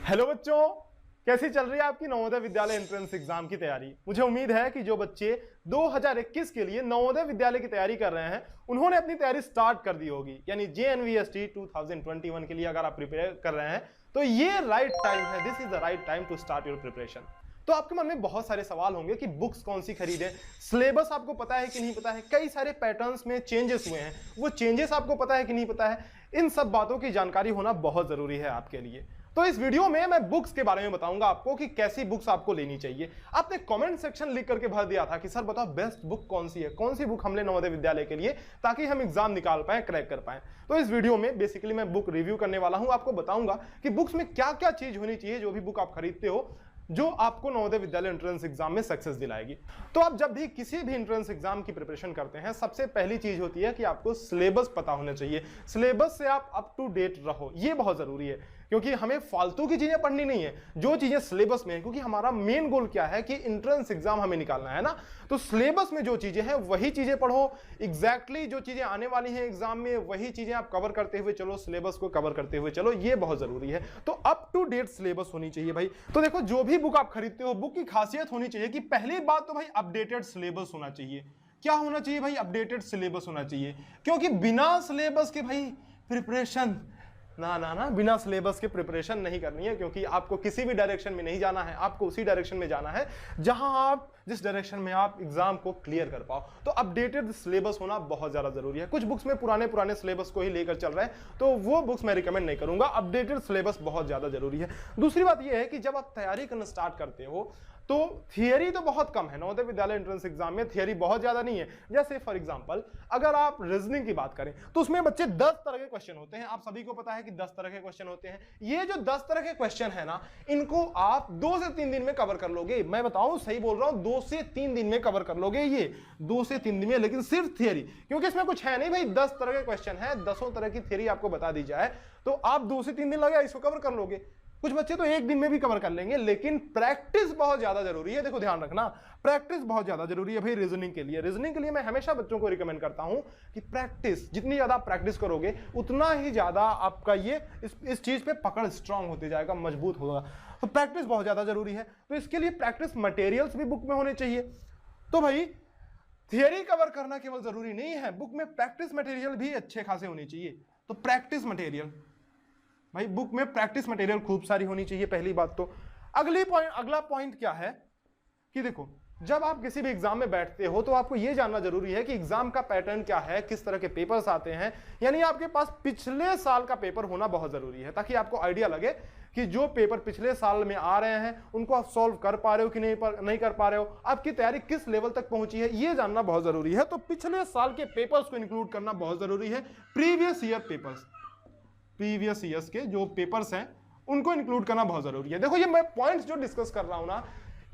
Hello बच्चों, कैसी चल रही है आपकी नवोदय विद्यालय एंट्रेंस एग्जाम की तैयारी। मुझे उम्मीद है कि जो बच्चे 2021 के लिए नवोदय विद्यालय की तैयारी कर रहे हैं उन्होंने अपनी तैयारी स्टार्ट कर दी होगी। यानी JNVST 2021 के लिए अगर आप प्रिपेयर कर रहे हैं तो ये राइट टाइम है, this is the right time to start your preparation. तो आपके मन में बहुत सारे सवाल होंगे कि बुक्स कौन सी खरीदें, सिलेबस आपको पता है कि नहीं पता है, कई सारे पैटर्न्स में चेंजेस हुए हैं, वो चेंजेस आपको पता है कि नहीं पता है। इन सब बातों की जानकारी होना बहुत जरूरी है आपके लिए। तो इस वीडियो में मैं बुक्स के बारे में बताऊंगा आपको कि कैसी बुक्स आपको लेनी चाहिए। आपने कमेंट सेक्शन लिख करके भर दिया था कि सर बताओ बेस्ट बुक कौन सी है, कौन सी बुक हम ले नवोदय विद्यालय के लिए ताकि हम एग्जाम निकाल पाए, क्रैक कर पाए। तो इस वीडियो में बेसिकली मैं बुक रिव्यू करने वाला हूं, आपको बताऊंगा कि बुक्स में क्या क्या चीज होनी चाहिए जो भी बुक आप खरीदते हो जो आपको नवोदय विद्यालय एंट्रेंस एग्जाम में सक्सेस दिलाएगी। तो आप जब भी किसी भी एंट्रेंस एग्जाम की प्रिपरेशन करते हैं सबसे पहली चीज होती है कि आपको सिलेबस पता होना चाहिए। सिलेबस से आप अप टू डेट रहो, ये बहुत जरूरी है क्योंकि हमें फालतू की चीजें पढ़नी नहीं है, जो चीजें सिलेबस में है। क्योंकि हमारा मेन गोल क्या है कि एंट्रेंस एग्जाम हमें निकालना है ना, तो सिलेबस में जो चीजें हैं वही चीजें पढ़ो। एग्जैक्टली जो चीजें आने वाली हैं एग्जाम में वही चीजें आप कवर करते हुए चलो, सिलेबस को कवर करते हुए चलो, ये बहुत जरूरी है। तो अप टू डेट सिलेबस होनी चाहिए भाई। तो देखो, जो भी बुक आप खरीदते हो बुक की खासियत होनी चाहिए कि पहली बात तो भाई अपडेटेड सिलेबस होना चाहिए। क्या होना चाहिए भाई? अपडेटेड सिलेबस होना चाहिए। क्योंकि बिना सिलेबस के भाई प्रिपरेशन ना बिना सिलेबस के प्रिपरेशन नहीं करनी है, क्योंकि आपको किसी भी डायरेक्शन में नहीं जाना है, आपको उसी डायरेक्शन में जाना है जहां आप जिस डायरेक्शन में आप एग्जाम को क्लियर कर पाओ। तो अपडेटेड सिलेबस होना बहुत ज्यादा जरूरी है। कुछ बुक्स में पुराने सिलेबस को ही लेकर चल रहे हैं तो वो बुक्स मैं रिकमेंड नहीं करूंगा। अपडेटेड सिलेबस बहुत ज्यादा जरूरी है। दूसरी बात यह है कि जब आप तैयारी करना स्टार्ट करते हो तो थियरी तो बहुत कम है नवोदय विद्यालय एंट्रेंस एग्जाम में, थियरी बहुत ज्यादा नहीं है। जैसे फॉर एग्जांपल अगर आप रीजनिंग की बात करें तो उसमें बच्चे 10 तरह के क्वेश्चन होते हैं। आप सभी को पता है कि 10 तरह के क्वेश्चन होते हैं। ये जो 10 तरह के क्वेश्चन है ना, इनको आप 2 से 3 दिन में कवर कर लोगे। मैं बताऊं, सही बोल रहा हूं, 2 से 3 दिन में कवर कर लोगे, ये 2 से 3 दिन में, लेकिन सिर्फ थियरी। क्योंकि इसमें कुछ है नहीं भाई, 10 तरह के क्वेश्चन है, 10 तरह की थियरी आपको बता दी जाए तो आप 2 से 3 दिन लगे इसको कवर कर लोगे। कुछ बच्चे तो 1 दिन में भी कवर कर लेंगे, लेकिन प्रैक्टिस बहुत ज्यादा जरूरी है। देखो ध्यान रखना, प्रैक्टिस बहुत ज्यादा जरूरी है भाई रीजनिंग के लिए। रीजनिंग के लिए मैं हमेशा बच्चों को रिकमेंड करता हूं कि प्रैक्टिस, जितनी ज्यादा आप प्रैक्टिस करोगे उतना ही ज्यादा आपका ये इस चीज पे पकड़ स्ट्रांग होते जाएगा, मजबूत होगा। तो प्रैक्टिस बहुत ज्यादा जरूरी है। तो इसके लिए प्रैक्टिस मटेरियल्स भी बुक में होने चाहिए। तो भाई थियरी कवर करना केवल जरूरी नहीं है, बुक में प्रैक्टिस मटेरियल भी अच्छे खासे होने चाहिए। तो प्रैक्टिस मटेरियल भाई, बुक में प्रैक्टिस मटेरियल खूब सारी होनी चाहिए, पहली बात तो। अगला पॉइंट क्या है कि देखो, जब आप किसी भी एग्जाम में बैठते हो तो आपको यह जानना जरूरी है कि एग्जाम का पैटर्न क्या है, किस तरह के पेपर्स आते हैं। यानी आपके पास पिछले साल का पेपर होना बहुत जरूरी है ताकि आपको आइडिया लगे कि जो पेपर पिछले साल में आ रहे हैं उनको आप सॉल्व कर पा रहे हो कि नहीं कर पा रहे हो, आपकी तैयारी किस लेवल तक पहुंची है, यह जानना बहुत जरूरी है। तो पिछले साल के पेपर्स को इंक्लूड करना बहुत जरूरी है। प्रीवियस ईयर्स के जो पेपर्स हैं उनको इंक्लूड करना बहुत जरूरी है। देखो, ये मैं पॉइंट्स जो डिस्कस कर रहा हूं ना,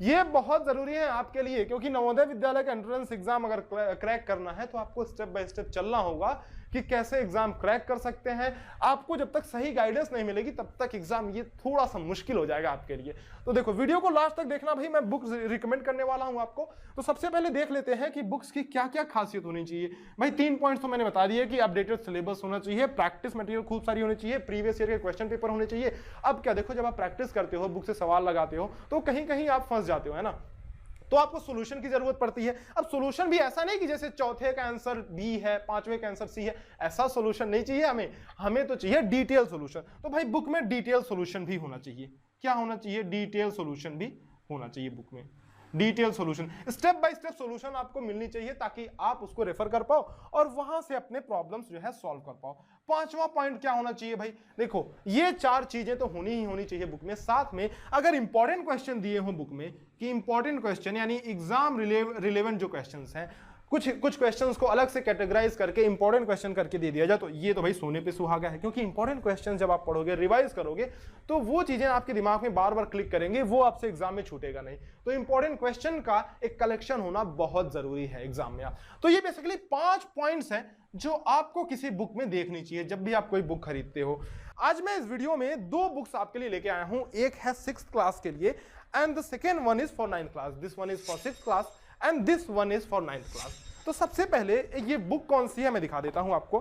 ये बहुत जरूरी है आपके लिए, क्योंकि नवोदय विद्यालय का एंट्रेंस एग्जाम अगर क्रैक करना है तो आपको स्टेप बाय स्टेप चलना होगा कि कैसे एग्जाम क्रैक कर सकते हैं। आपको जब तक सही गाइडेंस नहीं मिलेगी तब तक एग्जाम ये थोड़ा सा मुश्किल हो जाएगा आपके लिए। तो देखो, वीडियो को लास्ट तक देखना भाई, मैं बुक रिकमेंड करने वाला हूं आपको। तो सबसे पहले देख लेते हैं कि बुक्स की क्या क्या खासियत होनी चाहिए। भाई 3 पॉइंट्स तो मैंने बता दिए कि अपडेटेड सिलेबस होना चाहिए, प्रैक्टिस मटेरियल खूब सारी होनी चाहिए, प्रीवियस ईयर के क्वेश्चन पेपर होने चाहिए। अब क्या देखो, जब आप प्रैक्टिस करते हो, बुक से सवाल लगाते हो तो कहीं कहीं आप फंस जाते हो, है ना, तो आपको सॉल्यूशन की जरूरत पड़ती है। अब सॉल्यूशन भी ऐसा नहीं कि जैसे चौथे का आंसर बी है, पांचवें का आंसर सी है, ऐसा सॉल्यूशन नहीं चाहिए हमें तो चाहिए डिटेल सॉल्यूशन। तो भाई बुक में डिटेल सॉल्यूशन भी होना चाहिए। क्या होना चाहिए? डिटेल सॉल्यूशन भी होना चाहिए बुक में। Detail solution, step by step solution आपको मिलनी चाहिए ताकि आप उसको रेफर कर पाओ और वहां से अपने प्रॉब्लम्स जो है सॉल्व कर पाओ। 5वां पॉइंट क्या होना चाहिए भाई? देखो, ये 4 चीजें तो होनी ही होनी चाहिए बुक में। साथ में अगर इंपॉर्टेंट क्वेश्चन दिए हो बुक में, कि इंपॉर्टेंट क्वेश्चन यानी एग्जाम रिलेवेंट जो क्वेश्चंस हैं, कुछ क्वेश्चंस को अलग से कैटेगराइज करके इंपॉर्टेंट क्वेश्चन करके दे दिया जाए तो ये तो भाई सोने पे सुहागा है। क्योंकि इंपॉर्टेंट क्वेश्चन जब आप पढ़ोगे, रिवाइज करोगे, तो वो चीजें आपके दिमाग में बार बार क्लिक करेंगे, वो आपसे एग्जाम में छूटेगा नहीं। तो इंपॉर्टेंट क्वेश्चन का एक कलेक्शन होना बहुत जरूरी है एग्जाम में। तो ये बेसिकली 5 पॉइंट्स हैं जो आपको किसी बुक में देखनी चाहिए जब भी आप कोई बुक खरीदते हो। आज मैं इस वीडियो में 2 बुक्स आपके लिए लेके आया हूं। एक है 6th क्लास के लिए and the second one is for 9th class. This one is for 6th class and this one is for 9th class. तो सबसे पहले ये बुक कौन सी है मैं दिखा देता हूं आपको।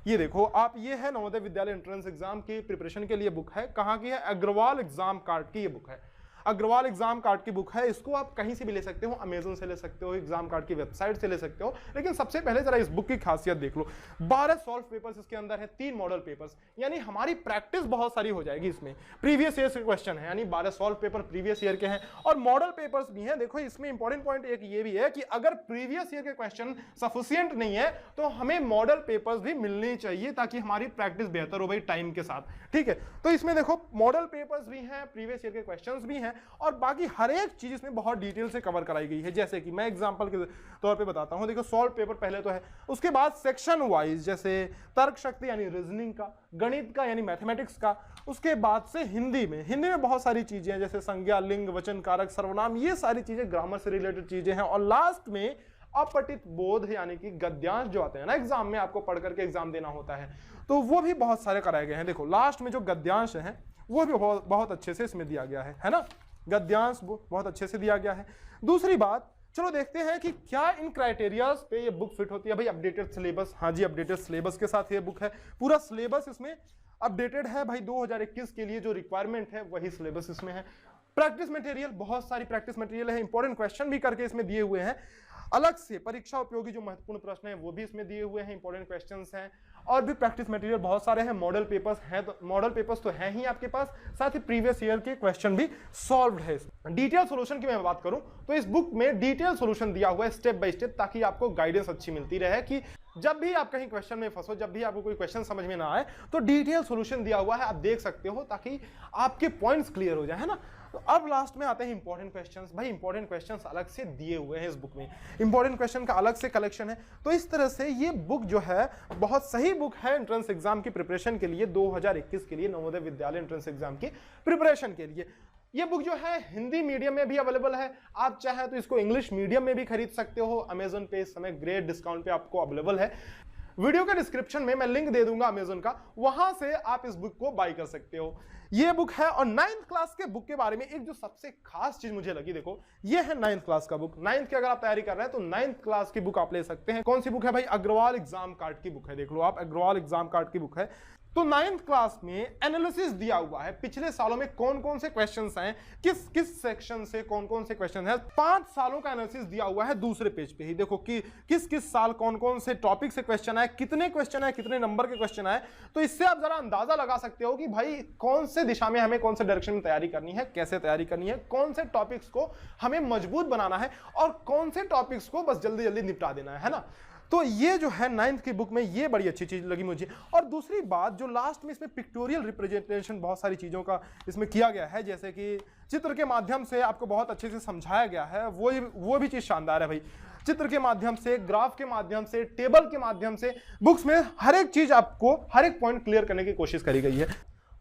ये देखो आप, ये है नवोदय विद्यालय एंट्रेंस एग्जाम की प्रिपरेशन के लिए बुक है। कहाँ की है? अग्रवाल एग्जाम कार्ड की ये बुक है। अग्रवाल एग्जाम कार्ड की बुक है। इसको आप कहीं से भी ले सकते हो, अमेजन से ले सकते हो, एग्जाम कार्ड की वेबसाइट से ले सकते हो। लेकिन सबसे पहले जरा इस बुक की खासियत देख लो। 12 सॉल्व पेपर्स इसके अंदर है, 3 मॉडल पेपर्स, यानी हमारी प्रैक्टिस बहुत सारी हो जाएगी इसमें। प्रीवियस ईयर के क्वेश्चन है, यानी 12 सॉल्व पेपर प्रीवियस ईयर के हैं और मॉडल पेपर्स भी हैं। देखो इसमें इंपॉर्टेंट पॉइंट एक ये भी है कि अगर प्रीवियस ईयर के क्वेश्चन सफिशिएंट नहीं है तो हमें मॉडल पेपर्स भी मिलने चाहिए ताकि हमारी प्रैक्टिस बेहतर हो भाई टाइम के साथ, ठीक है। तो इसमें देखो मॉडल पेपर्स भी हैं, प्रीवियस ईयर के क्वेश्चंस भी हैं और बाकी हर एक चीज इसमें बहुत डिटेल से कवर कराई गई है। जैसे कि मैं एग्जांपल के तौर पे बताता हूं, देखो सॉल्व पेपर पहले तो है, उसके बाद सेक्शन वाइज जैसे तर्क शक्ति यानी रीजनिंग का, गणित का यानी मैथमेटिक्स का, उसके बाद से हिंदी में बहुत सारी चीजें हैं जैसे संज्ञा, लिंग, वचन, कारक, सर्वनाम, ये सारी चीजें ग्रामर से रिलेटेड चीजें हैं। और लास्ट में अपठित बोध यानी कि गद्यांश जो आते हैं ना एग्जाम में, आपको पढ़ करके एग्जाम देना होता है, तो वो भी बहुत सारे कराए गए हैं। देखो लास्ट में जो गद्यांश है वो भी बहुत अच्छे से इसमें दिया गया है ना, गद्यांश बहुत अच्छे से दिया गया है। दूसरी बात, चलो देखते हैं कि क्या इन क्राइटेरियाज पे ये बुक फिट होती है। भाई अपडेटेड सिलेबस, हाँ जी अपडेटेड सिलेबस के साथ ये बुक है। पूरा सिलेबस इसमें अपडेटेड है भाई, 2021 के लिए जो रिक्वायरमेंट है वही सिलेबस इसमें है। प्रैक्टिस मटेरियल, बहुत सारी प्रैक्टिस मटेरियल है, इंपॉर्टेंट क्वेश्चन भी करके इसमें दिए हुए हैं। अलग से परीक्षा उपयोगी जो महत्वपूर्ण प्रश्न है वो भी इसमें दिए हुए हैं, इंपॉर्टेंट क्वेश्चंस हैं और भी प्रैक्टिस मटेरियल बहुत सारे हैं। मॉडल पेपर्स हैं, तो मॉडल पेपर्स तो हैं ही आपके पास, साथ ही प्रीवियस ईयर के क्वेश्चन भी सॉल्व्ड है। डिटेल सॉल्यूशन की मैं बात करूं तो इस बुक में डिटेल सॉल्यूशन दिया हुआ है स्टेप बाय स्टेप, ताकि आपको गाइडेंस अच्छी मिलती रहे कि जब भी आप कहीं क्वेश्चन में फंसो, जब भी आपको कोई क्वेश्चन समझ में ना आए तो डिटेल सॉल्यूशन दिया हुआ है, आप देख सकते हो ताकि आपके पॉइंट्स क्लियर हो जाए, है ना। तो अब लास्ट में आते हैं इंपॉर्टेंट क्वेश्चंस। भाई इंपॉर्टेंट क्वेश्चंस अलग से दिए हुए हैं इस बुक में, इंपॉर्टेंट क्वेश्चन का अलग से कलेक्शन है। तो इस तरह से ये बुक जो है बहुत सही बुक है एंट्रेंस एग्जाम की प्रिपरेशन के लिए, 2021 के लिए, नवोदय विद्यालय एंट्रेंस एग्जाम की प्रिपरेशन के लिए। ये बुक जो है हिंदी मीडियम में भी अवेलेबल है, आप चाहे तो इसको इंग्लिश मीडियम में भी खरीद सकते हो। अमेजन पे इस समय ग्रेट डिस्काउंट पे आपको अवेलेबल है। वीडियो के डिस्क्रिप्शन में मैं लिंक दे दूंगा अमेजन का, वहां से आप इस बुक को बाय कर सकते हो। ये बुक है। और 9th क्लास के बुक के बारे में एक जो सबसे खास चीज मुझे लगी, देखो ये है 9th क्लास का बुक। 9th की अगर आप तैयारी कर रहे हैं तो 9th क्लास की बुक आप ले सकते हैं। कौन सी बुक है भाई? अग्रवाल एग्जाम कार्ड की बुक है। देख लो आप, अग्रवाल एग्जाम कार्ड की बुक है। तो 9th क्लास में एनालिसिस दिया हुआ है, पिछले सालों में कौन कौन से क्वेश्चंस आए, किस किस सेक्शन से कौन कौन से क्वेश्चन है, 5 सालों का एनालिसिस दिया हुआ है दूसरे पेज पे ही। देखो कि किस किस साल कौन कौन से टॉपिक से क्वेश्चन आए, कितने क्वेश्चन आए, कितने नंबर के क्वेश्चन आए। तो इससे आप जरा अंदाजा लगा सकते हो कि भाई कौन से दिशा में हमें, कौन से डायरेक्शन में तैयारी करनी है, कैसे तैयारी करनी है, कौन से टॉपिक्स को हमें मजबूत बनाना है और कौन से टॉपिक्स को बस जल्दी जल्दी निपटा देना है ना। तो ये जो है 9th की बुक में ये बड़ी अच्छी चीज लगी मुझे। और दूसरी बात जो लास्ट में इसमें पिक्टोरियल रिप्रेजेंटेशन बहुत सारी चीजों का इसमें किया गया है, जैसे कि चित्र के माध्यम से आपको बहुत अच्छे से समझाया गया है, वो भी चीज शानदार है भाई। चित्र के माध्यम से, ग्राफ के माध्यम से, टेबल के माध्यम से बुक्स में हर एक चीज आपको, हर एक पॉइंट क्लियर करने की कोशिश करी गई है।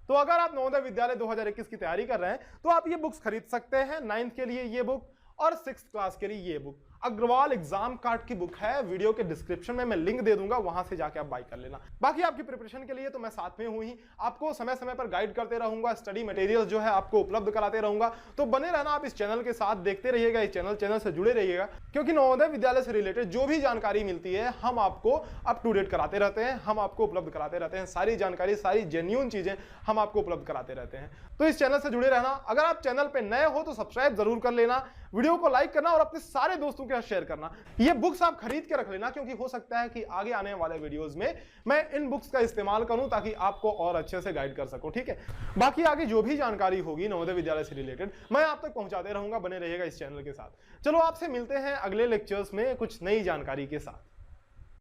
तो अगर आप नवोदय विद्यालय 2021 की तैयारी कर रहे हैं तो आप ये बुक्स खरीद सकते हैं। 9th के लिए ये बुक और 6th क्लास के लिए ये बुक। अग्रवाल एग्जाम कार्ड की बुक है, वीडियो के डिस्क्रिप्शन में मैं लिंक दे दूंगा, वहां से जाके आप बाय कर लेना। बाकी आपकी प्रिपरेशन के लिए तो मैं साथ में हूं ही, आपको समय समय पर गाइड करते रहूंगा, स्टडी मटेरियल्स जो है आपको उपलब्ध कराते रहूंगा। तो बने रहना आप इस चैनल के साथ, देखते रहिएगा इस चैनल से जुड़े रहिएगा, क्योंकि नवोदय विद्यालय से रिलेटेड जो भी जानकारी मिलती है हम आपको अप टू डेट कराते रहते हैं, हम आपको उपलब्ध कराते रहते हैं। सारी जानकारी, सारी जेन्युइन चीजें हम आपको उपलब्ध कराते रहते हैं। तो इस चैनल से जुड़े रहना। अगर आप चैनल पे नए हो तो सब्सक्राइब जरूर कर लेना, वीडियो को लाइक करना और अपने सारे दोस्तों के साथ शेयर करना। ये बुक्स आप खरीद के रख लेना, क्योंकि हो सकता है कि आगे आने वाले वीडियोस में मैं इन बुक्स का इस्तेमाल करूं ताकि आपको और अच्छे से गाइड कर सकूं, ठीक है। बाकी आगे जो भी जानकारी होगी नवोदय विद्यालय से रिलेटेड मैं आप तक पहुंचाते रहूंगा, बने रहिएगा इस चैनल के साथ। चलो आपसे मिलते हैं अगले लेक्चर्स में कुछ नई जानकारी के साथ।